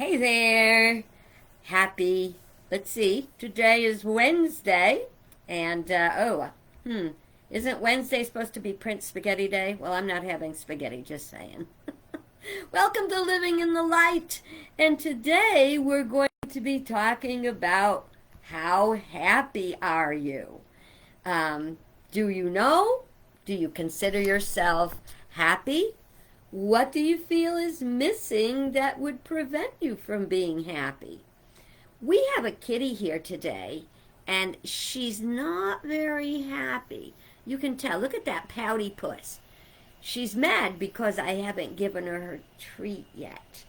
Hey there. Happy, let's see, today is Wednesday. And, isn't Wednesday supposed to be Prince Spaghetti Day? Well, I'm not having spaghetti, just saying. Welcome to Living in the Light. And today we're going to be talking about how happy are you? Do you know? Do you consider yourself happy? What do you feel is missing that would prevent you from being happy? We have a kitty here today, and she's not very happy. You can tell. Look at that pouty puss. She's mad because I haven't given her treat yet.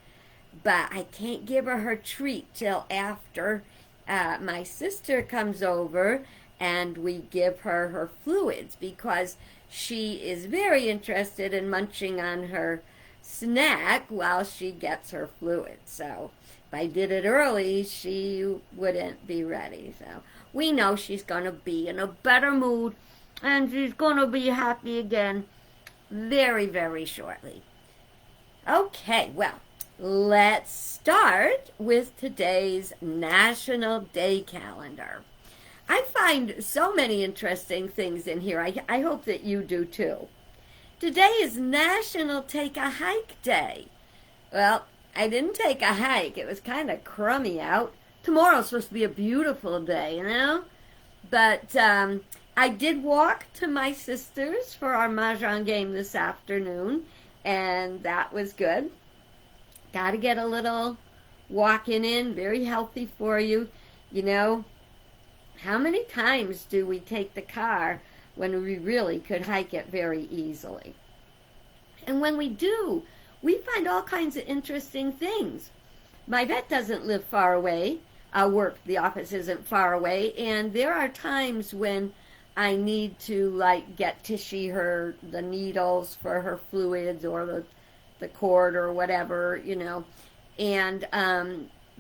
But I can't give her treat till after my sister comes over and we give her fluids because she is very interested in munching on her snack while she gets her fluids. So if I did it early, she wouldn't be ready. So we know she's going to be in a better mood and she's going to be happy again very, very shortly. Okay, well, let's start with today's National Day calendar. I find so many interesting things in here. I hope that you do too. Today is National Take a Hike Day. Well, I didn't take a hike. It was kind of crummy out. Tomorrow's supposed to be a beautiful day, you know? But I did walk to my sister's for our Mahjong game this afternoon, and that was good. Got to get a little walking in, very healthy for you. You know, how many times do we take the car when we really could hike it very easily? And when we do, we find all kinds of interesting things. My vet doesn't live far away. The office isn't far away, and there are times when I need to get Tishy the needles for her fluids or the cord or whatever, you know. And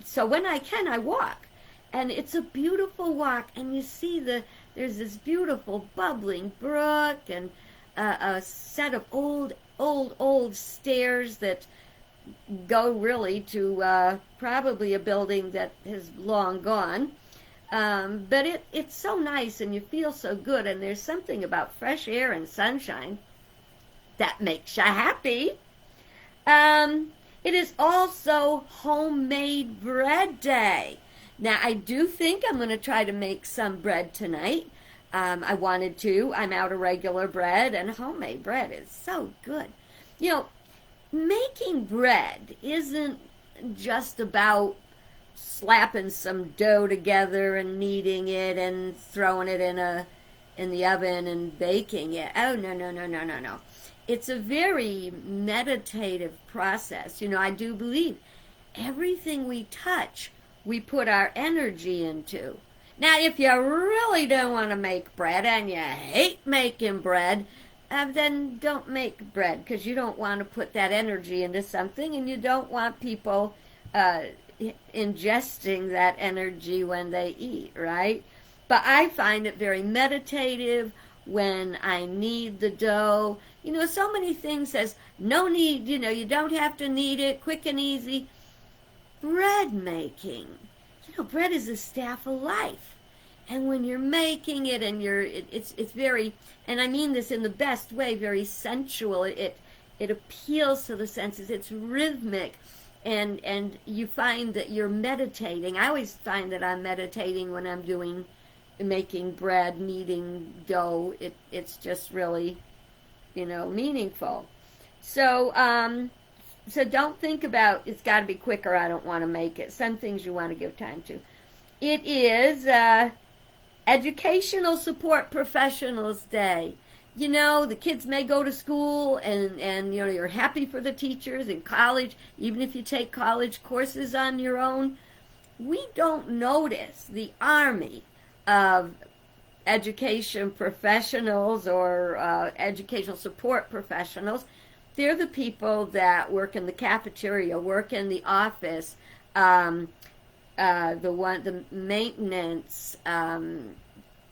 so when I can, I walk. And it's a beautiful walk, and you see there's this beautiful bubbling brook and a set of old stairs that go really to probably a building that has long gone. But it's so nice, and you feel so good, and there's something about fresh air and sunshine that makes you happy. It is also Homemade Bread Day. Now, I do think I'm going to try to make some bread tonight. I wanted to. I'm out of regular bread, and homemade bread is so good. You know, making bread isn't just about slapping some dough together and kneading it and throwing it in the oven and baking it. Oh, no. It's a very meditative process. You know, I do believe everything we touch we put our energy into. Now, if you really don't want to make bread and you hate making bread, then don't make bread because you don't want to put that energy into something and you don't want people ingesting that energy when they eat, right? But I find it very meditative when I knead the dough. You know, so many things says, no need, you know, you don't have to knead it, quick and easy. Bread making. You know, bread is the staff of life. And when you're making it and it's very, and I mean this in the best way, very sensual. It appeals to the senses. It's rhythmic. And you find that you're meditating. I always find that I'm meditating when I'm making bread, kneading dough. It's just really, you know, meaningful. So don't think about it's got to be quick or I don't want to make it. Some things you want to give time to. It is Educational Support Professionals Day. You know, the kids may go to school and you know, you're happy for the teachers in college, even if you take college courses on your own. We don't notice the army of education professionals or educational support professionals. They're the people that work in the cafeteria, work in the office, the maintenance,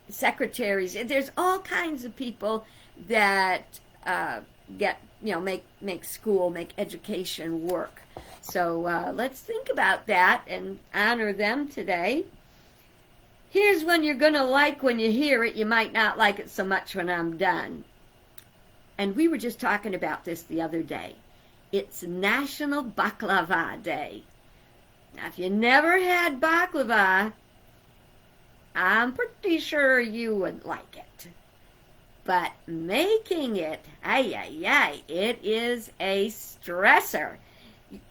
secretaries. There's all kinds of people that get make school, make education work. So let's think about that and honor them today. Here's one you're going to like when you hear it. You might not like it so much when I'm done. And we were just talking about this the other day. It's National Baklava Day. Now, if you never had baklava, I'm pretty sure you would like it. But making it, it is a stressor.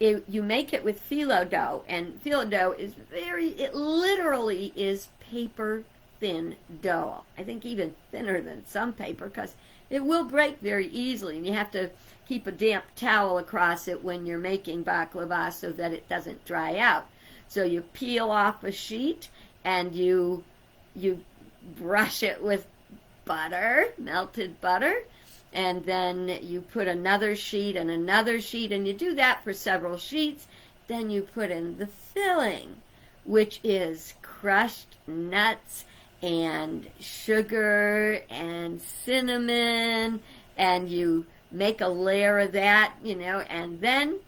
You make it with phyllo dough, and phyllo dough is it literally is paper thin dough. I think even thinner than some paper, because it will break very easily, and you have to keep a damp towel across it when you're making baklava so that it doesn't dry out. So you peel off a sheet, and you brush it with butter, melted butter, and then you put another sheet and another sheet, and you do that for several sheets. Then you put in the filling, which is crushed nuts and sugar and cinnamon, and you make a layer of that, and then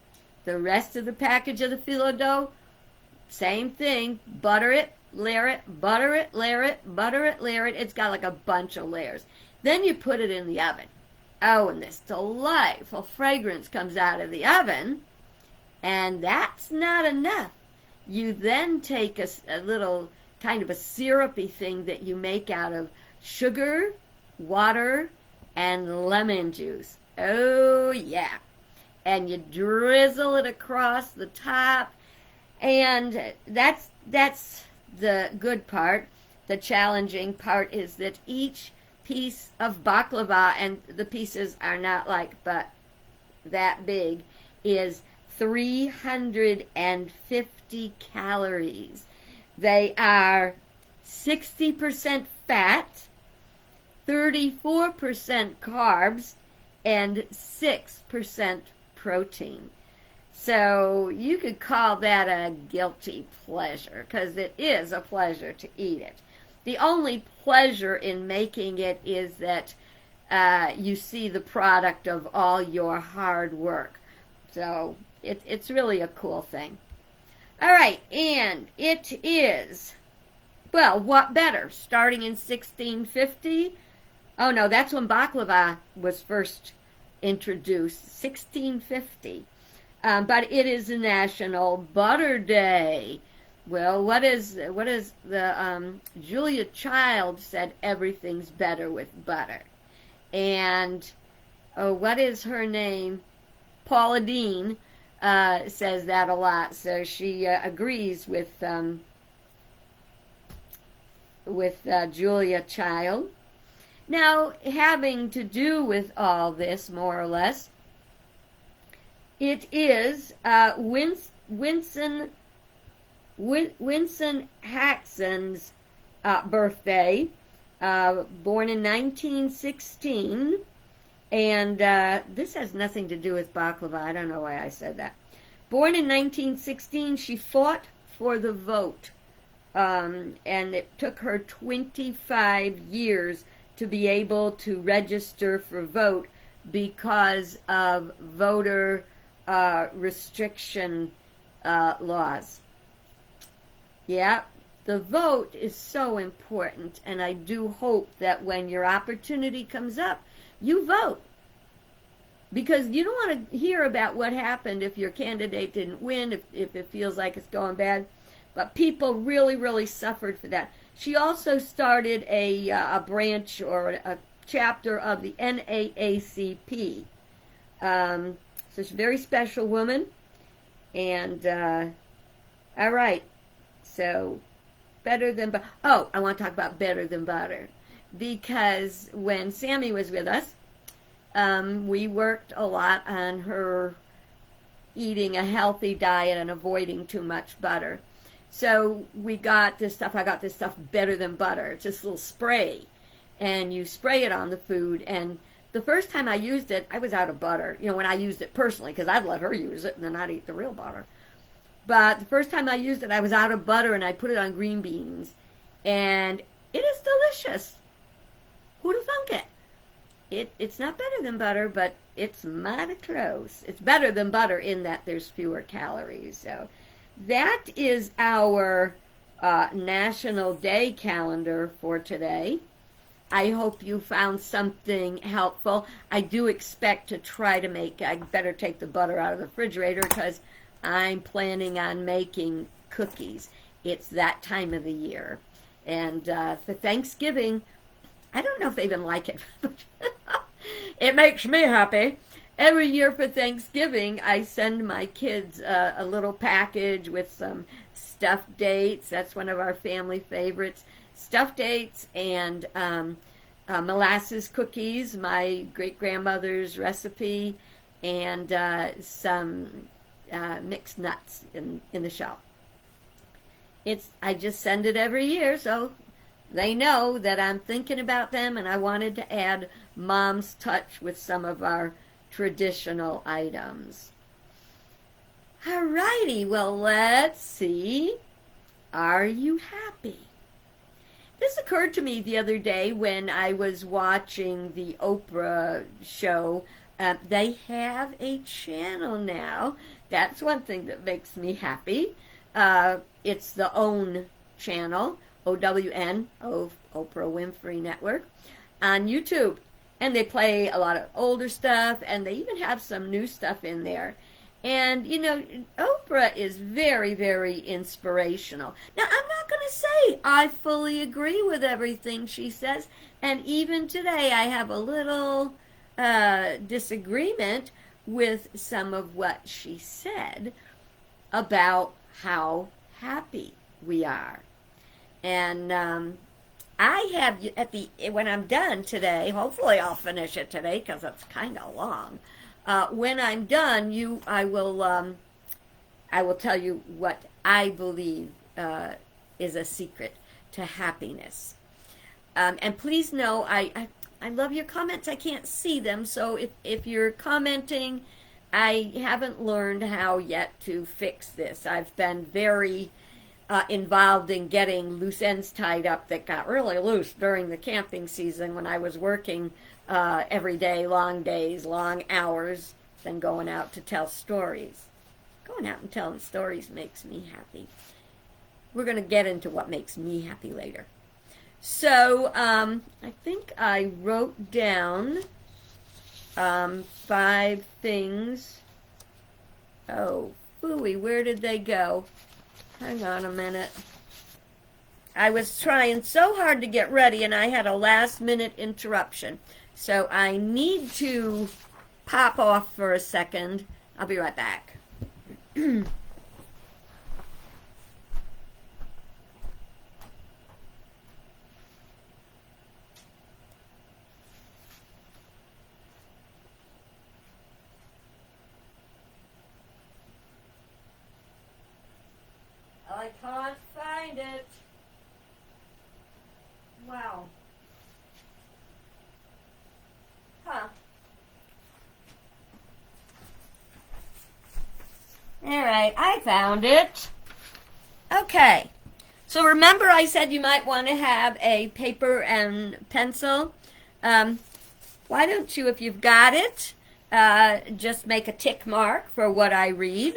the rest of the package of the phyllo dough, same thing, butter it, layer it, butter it, layer it, butter it, layer it. It's got like a bunch of layers. Then you put it in the oven. Oh, and this delightful fragrance comes out of the oven. And that's not enough. You then take a little kind of a syrupy thing that you make out of sugar, water, and lemon juice. Oh, yeah. And you drizzle it across the top. And that's the good part. The challenging part is that each piece of baklava, and the pieces are not but that big, is 350 calories. They are 60% fat, 34% carbs, and 6% protein. So you could call that a guilty pleasure, because it is a pleasure to eat it. The only pleasure in making it is that you see the product of all your hard work. So it's really a cool thing. All right, and it is, well, what better? Starting in 1650? Oh, no, that's when baklava was first introduced, 1650. But it is National Butter Day. Well, what is the Julia Child said everything's better with butter. And, what is her name? Paula Deen says that a lot. So she agrees with Julia Child. Now, having to do with all this, more or less, it is Winston Haxon's birthday, born in 1916, and this has nothing to do with baklava. I don't know why I said that. Born in 1916, she fought for the vote, and it took her 25 years to be able to register for vote because of voter restriction laws. Yeah, the vote is so important, and I do hope that when your opportunity comes up, you vote. Because you don't want to hear about what happened if your candidate didn't win, if it feels like it's going bad. But people really, really suffered for that. She also started a branch or a chapter of the NAACP. So she's a very special woman. And, all right. So, better than butter. Oh, I want to talk about better than butter. Because when Sammy was with us, we worked a lot on her eating a healthy diet and avoiding too much butter. So we got this stuff, I got this stuff better than butter. It's just a little spray. And you spray it on the food. And the first time I used it, I was out of butter. When I used it personally, because I'd let her use it and then I'd eat the real butter. But the first time I used it, I was out of butter, and I put it on green beans. And it is delicious. Who'd have thunk it? it's not better than butter, but it's mighty close. It's better than butter in that there's fewer calories. So that is our National Day calendar for today. I hope you found something helpful. I do expect to try to make, I better take the butter out of the refrigerator because I'm planning on making cookies. It's that time of the year. And for Thanksgiving, I don't know if they even like it, but it makes me happy. Every year for Thanksgiving, I send my kids a little package with some stuffed dates. That's one of our family favorites. Stuffed dates and molasses cookies, my great-grandmother's recipe, and some mixed nuts in the shell. I just send it every year, so they know that I'm thinking about them, and I wanted to add Mom's touch with some of our traditional items. Alrighty, well, let's see. Are you happy? This occurred to me the other day when I was watching the Oprah show. They have a channel now. That's one thing that makes me happy. It's the OWN channel, OWN, Oprah Winfrey Network, on YouTube. And they play a lot of older stuff, and they even have some new stuff in there. And, you know, Oprah is very, very inspirational. Now, I'm not going to say I fully agree with everything she says. And even today, I have a little disagreement with some of what she said about how happy we are. And I have, when I'm done today, hopefully I'll finish it today because it's kind of long. When I'm done, I will tell you what I believe is a secret to happiness. And please know, I love your comments. I can't see them, so if you're commenting, I haven't learned how yet to fix this. I've been very involved in getting loose ends tied up that got really loose during the camping season when I was working every day, long days, long hours, then going out to tell stories. Going out and telling stories makes me happy. We're going to get into what makes me happy later. So I think I wrote down 5 things. Oh, phooey, where did they go? Hang on a minute. I was trying so hard to get ready, and I had a last-minute interruption. So I need to pop off for a second. I'll be right back. I can't find it. Wow. Huh. All right, I found it. Okay. So remember I said you might want to have a paper and pencil. Why don't you, if you've got it, just make a tick mark for what I read.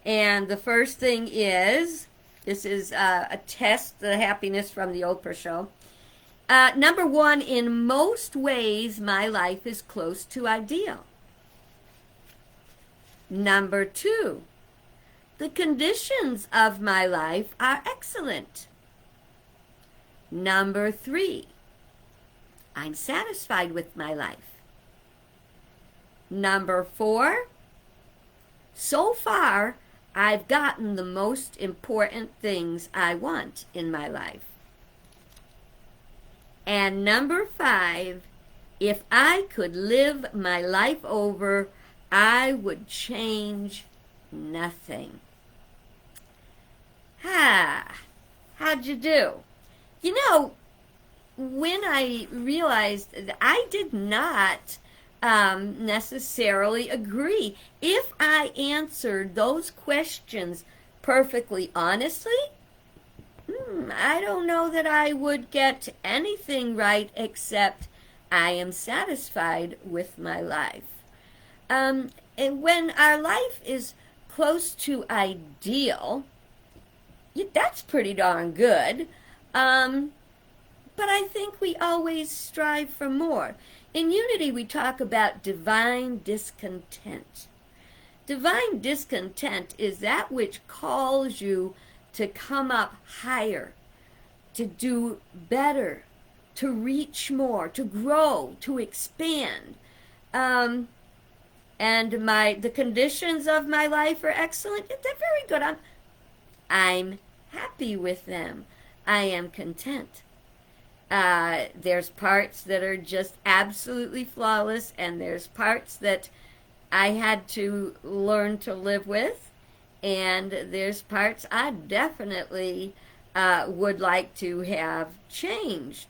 And the first thing is, this is a test, the happiness from the Oprah show. Number 1, in most ways, my life is close to ideal. Number 2, the conditions of my life are excellent. Number 3, I'm satisfied with my life. Number 4, so far, I've gotten the most important things I want in my life. And number 5, if I could live my life over, I would change nothing. How'd you do? You know, when I realized that I did not necessarily agree. If I answered those questions perfectly honestly, I don't know that I would get anything right except I am satisfied with my life. And when our life is close to ideal, that's pretty darn good. But I think we always strive for more. In Unity, we talk about divine discontent. Divine discontent is that which calls you to come up higher, to do better, to reach more, to grow, to expand. And the conditions of my life are excellent. They're very good. I'm happy with them. I am content. There's parts that are just absolutely flawless, and there's parts that I had to learn to live with, and there's parts I definitely would like to have changed.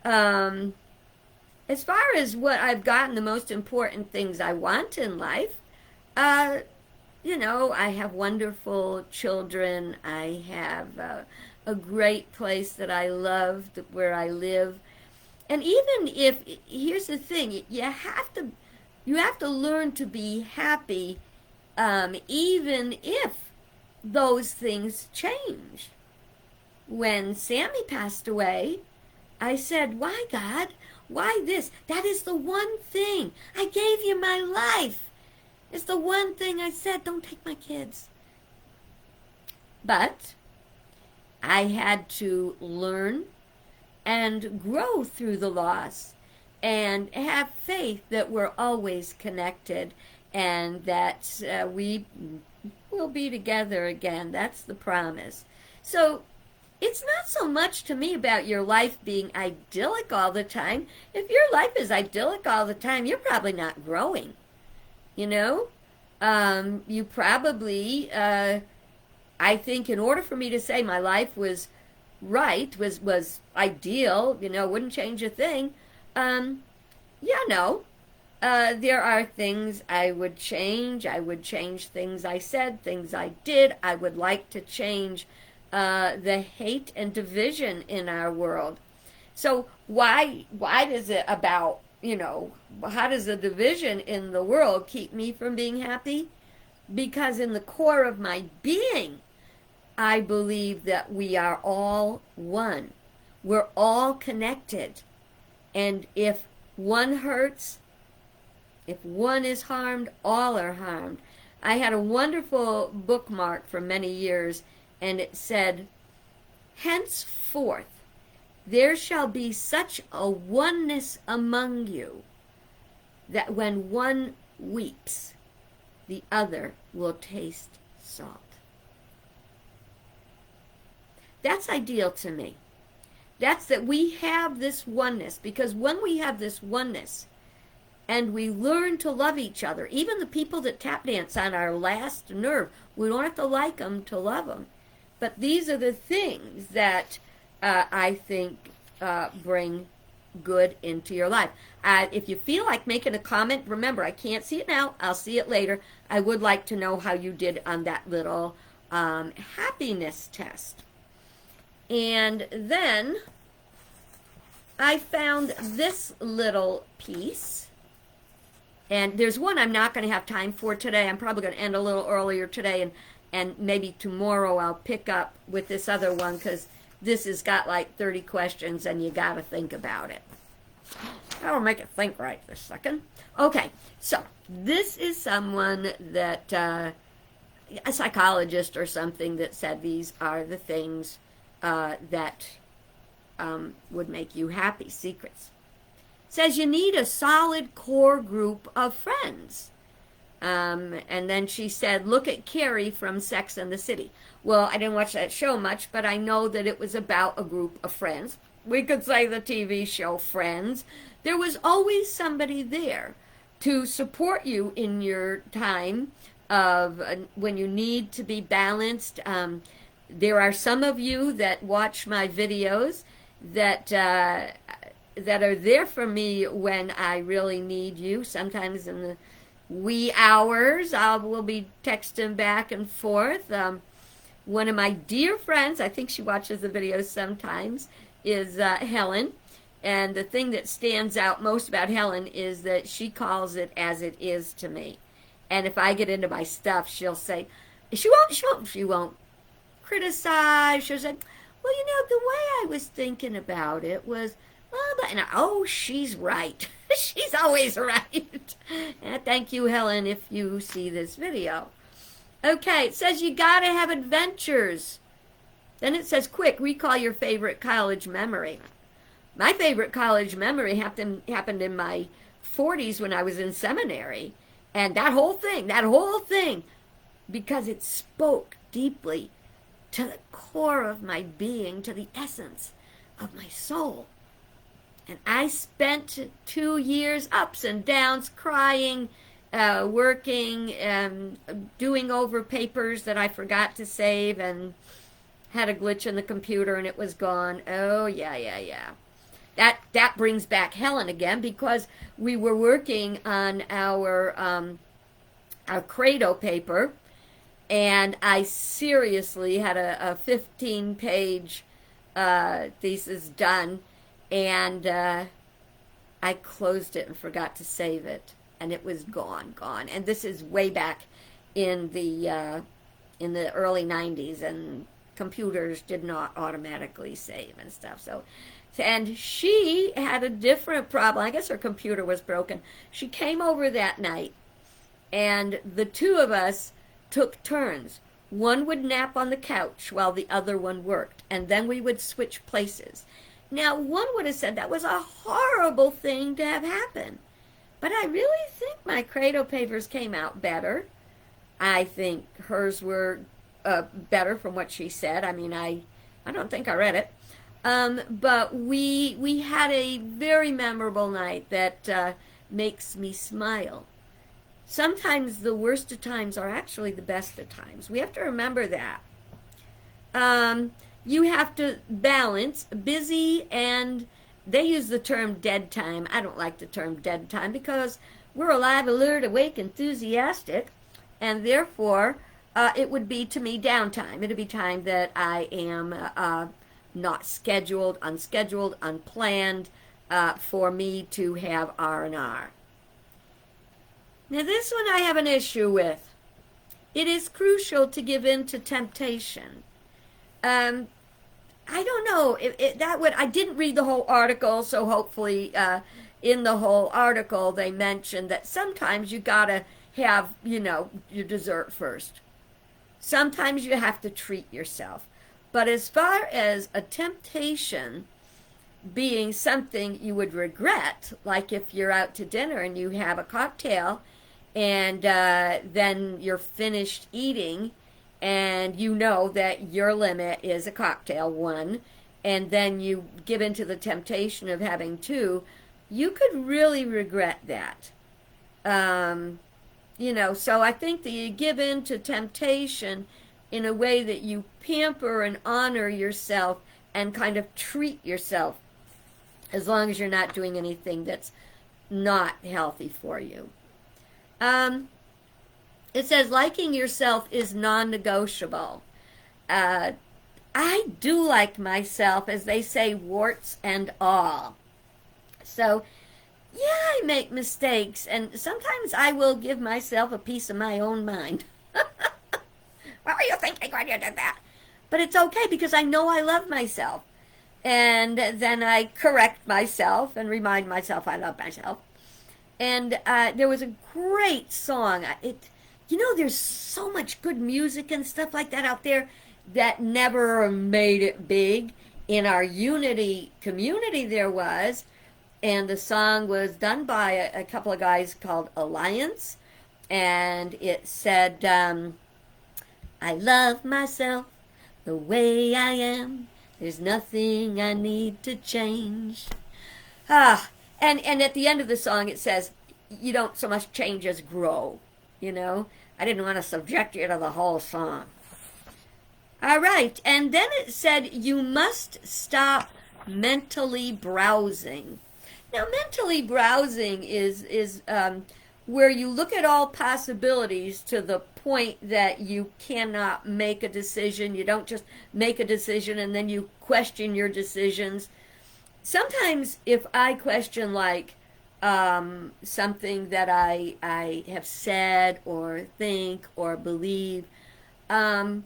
As far as what I've gotten, the most important things I want in life, I have wonderful children. I have a great place that I love, where I live. And even if, here's the thing, you have to learn to be happy, even if those things change. When Sammy passed away, I said, why, God? Why this? That is the one thing. I gave you my life. It's the one thing I said, don't take my kids. But I had to learn and grow through the loss and have faith that we're always connected and that we will be together again. That's the promise. So it's not so much to me about your life being idyllic all the time. If your life is idyllic all the time, you're probably not growing. You probably, I think in order for me to say my life was right, was ideal, wouldn't change a thing, there are things I would change. I would change things I said, things I did. I would like to change the hate and division in our world. So why does it about, how does the division in the world keep me from being happy? Because in the core of my being, I believe that we are all one. We're all connected. And if one hurts, if one is harmed, all are harmed. I had a wonderful bookmark for many years, and it said, henceforth there shall be such a oneness among you that when one weeps, the other will taste salt. That's ideal to me. That's that we have this oneness, because when we have this oneness and we learn to love each other, even the people that tap dance on our last nerve, we don't have to like them to love them. But these are the things that I think bring good into your life. If you feel like making a comment, remember, I can't see it now. I'll see it later. I would like to know how you did on that little happiness test. And then I found this little piece. And there's one I'm not going to have time for today. I'm probably going to end a little earlier today, and maybe tomorrow I'll pick up with this other one, because this has got like 30 questions and you got to think about it. That'll make it think right this second. Okay, so this is someone that, a psychologist or something, that said these are the things that would make you happy. Secrets. Says you need a solid core group of friends. And then she said, look at Carrie from Sex and the City. Well, I didn't watch that show much, but I know that it was about a group of friends. We could say the TV show Friends. There was always somebody there to support you in your time of when you need to be balanced. There are some of you that watch my videos that are there for me when I really need you. Sometimes in the wee hours, we'll be texting back and forth. One of my dear friends, I think she watches the videos sometimes, is Helen. And the thing that stands out most about Helen is that she calls it as it is to me. And if I get into my stuff, she'll say, she won't criticize. She'll say, well, the way I was thinking about it was, oh, she's right. She's always right. And thank you, Helen, if you see this video. Okay, it says you gotta have adventures. Then it says, quick, recall your favorite college memory. My favorite college memory happened in my 40s when I was in seminary. And that whole thing, because it spoke deeply to the core of my being, to the essence of my soul. And I spent 2 years, ups and downs, crying, working, doing over papers that I forgot to save and had a glitch in the computer and it was gone. Oh, yeah. That brings back Helen again, because we were working on our Credo paper, and I seriously had a 15-page thesis done, and I closed it and forgot to save it, and it was gone. And this is way back in the early 90s, and computers did not automatically save and stuff. And she had a different problem. I guess her computer was broken. She came over that night, and the two of us took turns. One would nap on the couch while the other one worked, and then we would switch places. Now, one would have said that was a horrible thing to have happen, but I really think my Credo papers came out better. I think hers were better from what she said. I mean, I don't think I read it. But we had a very memorable night that makes me smile. Sometimes the worst of times are actually the best of times. We have to remember that. You have to balance busy and, they use the term dead time. I don't like the term dead time because we're alive, alert, awake, enthusiastic, and therefore it would be, to me, downtime. It would be time that I am not scheduled, unscheduled, unplanned, for me to have R&R. Now this one I have an issue with. It is crucial to give in to temptation. I don't know, I didn't read the whole article, so hopefully in the whole article they mentioned that sometimes you gotta have, your dessert first. Sometimes you have to treat yourself. But as far as a temptation being something you would regret, like if you're out to dinner and you have a cocktail and then you're finished eating and you know that your limit is a cocktail, one, and then you give into the temptation of having two, you could really regret that. So I think that you give in to temptation in a way that you pamper and honor yourself and kind of treat yourself, as long as you're not doing anything that's not healthy for you. It says liking yourself is non-negotiable. I do like myself, as they say, warts and all. So, yeah, I make mistakes, and sometimes I will give myself a piece of my own mind. What were you thinking when you did that? But it's okay, because I know I love myself. And then I correct myself and remind myself I love myself. And there was a great song. There's so much good music and stuff like that out there that never made it big. In our Unity community there was, and the song was done by a couple of guys called Alliance, and it said, I love myself the way I am. There's nothing I need to change. And at the end of the song it says, you don't so much change as grow, I didn't want to subject you to the whole song. All right, and then it said you must stop mentally browsing. Now, mentally browsing is where you look at all possibilities to the point that you cannot make a decision. You don't just make a decision and then you question your decisions. sometimes if I question like something that I have said or think or believe, um,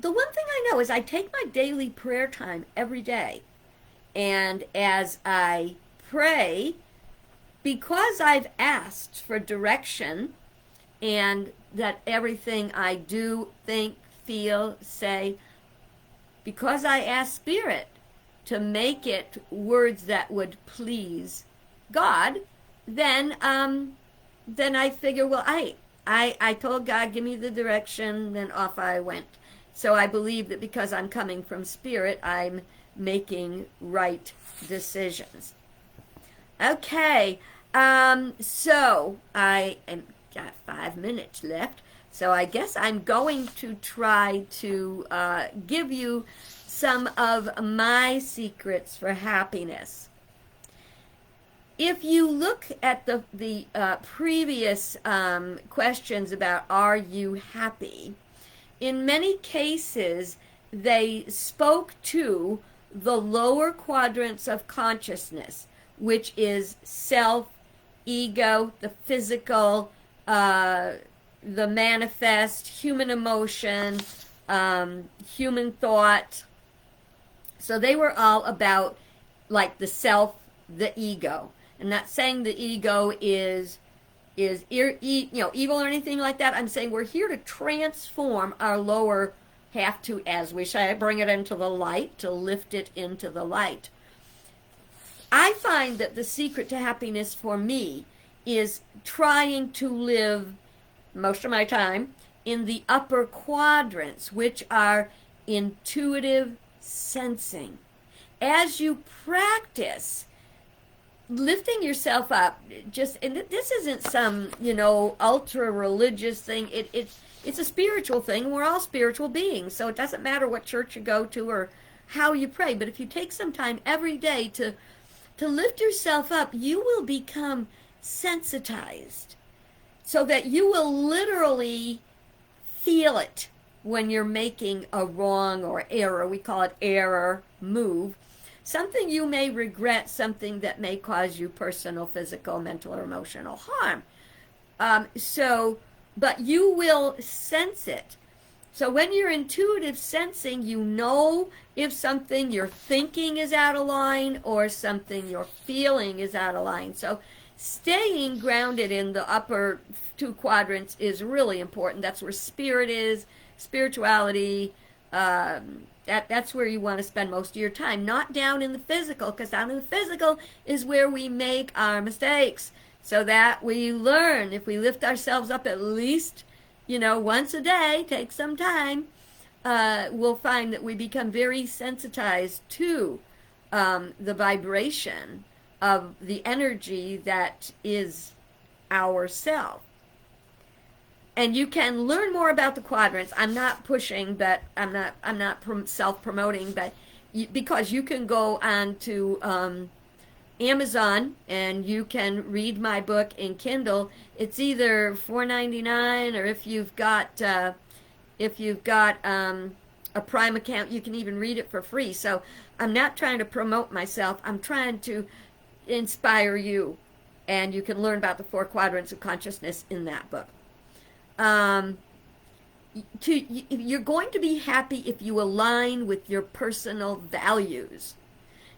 the one thing I know is I take my daily prayer time every day. And as I pray, because I've asked for direction and that everything I do, think, feel, say, because I ask Spirit to make it words that would please God, then then I figure, well, I told God, give me the direction, then off I went. So I believe that because I'm coming from Spirit, I'm making right decisions. Okay, so I am got 5 minutes left. So I guess I'm going to try to give you some of my secrets for happiness. If you look at the previous questions about are you happy, in many cases they spoke to the lower quadrants of consciousness, which is self, ego, the physical, the manifest, human emotion, human thought. So they were all about like the self, the ego. I'm not saying the ego is evil or anything like that. I'm saying we're here to transform our lower half to, as we say, bring it into the light, to lift it into the light. I find that the secret to happiness for me is trying to live most of my time in the upper quadrants, which are intuitive sensing. As you practice lifting yourself up, just, and this isn't some ultra religious thing. It's a spiritual thing. We're all spiritual beings, so it doesn't matter what church you go to or how you pray. But if you take some time every day to lift yourself up, you will become sensitized, so that you will literally feel it when you're making a wrong or error. We call it error move. Something you may regret, something that may cause you personal, physical, mental, or emotional harm. But you will sense it. So when you're intuitive sensing, you know if something you're thinking is out of line or something you're feeling is out of line. So staying grounded in the upper two quadrants is really important. That's where spirit is, spirituality. That's where you want to spend most of your time, not down in the physical, because down in the physical is where we make our mistakes, so that we learn. If we lift ourselves up at least, once a day, take some time, we'll find that we become very sensitized to the vibration of the energy that is our self. And you can learn more about the quadrants. I'm not pushing, but I'm not self-promoting, but because you can go on to Amazon and you can read my book in Kindle. It's either $4.99, or if you've got a Prime account, you can even read it for free. So I'm not trying to promote myself. I'm trying to inspire you, and you can learn about the 4 quadrants of consciousness in that book. You're going to be happy if you align with your personal values.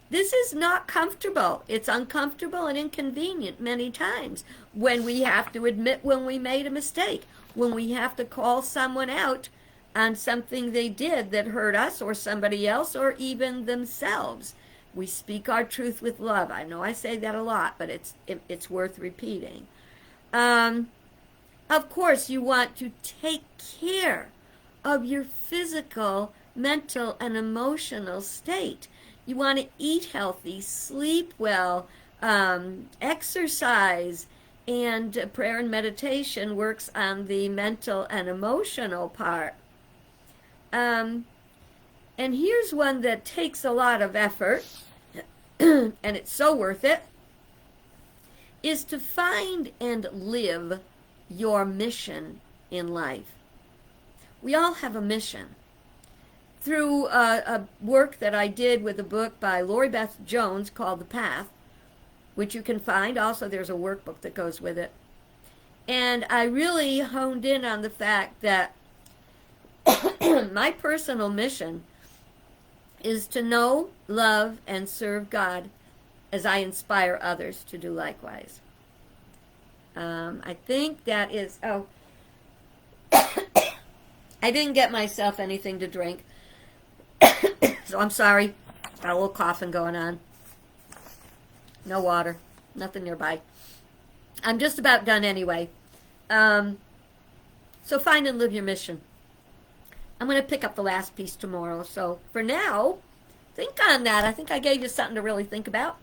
This is not comfortable. It's uncomfortable and inconvenient many times when we have to admit when we made a mistake, when we have to call someone out on something they did that hurt us or somebody else or even themselves. We speak our truth with love. I know I say that a lot, but it's worth repeating. Of course, you want to take care of your physical, mental, and emotional state. You want to eat healthy, sleep well, exercise, and prayer and meditation works on the mental and emotional part. And here's one that takes a lot of effort, and it's so worth it, is to find and live your mission in life. We all have a mission. through a work that I did with a book by Lori Beth Jones called The Path, which you can find. Also, there's a workbook that goes with it. And I really honed in on the fact that my personal mission is to know, love, and serve God as I inspire others to do likewise. I think that is, I didn't get myself anything to drink, so I'm sorry. Got a little coughing going on. No water, nothing nearby. I'm just about done anyway. So find and live your mission. I'm going to pick up the last piece tomorrow. So for now, think on that. I think I gave you something to really think about.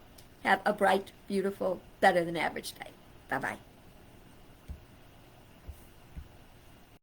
Have a bright, beautiful, better than average day. Bye-bye.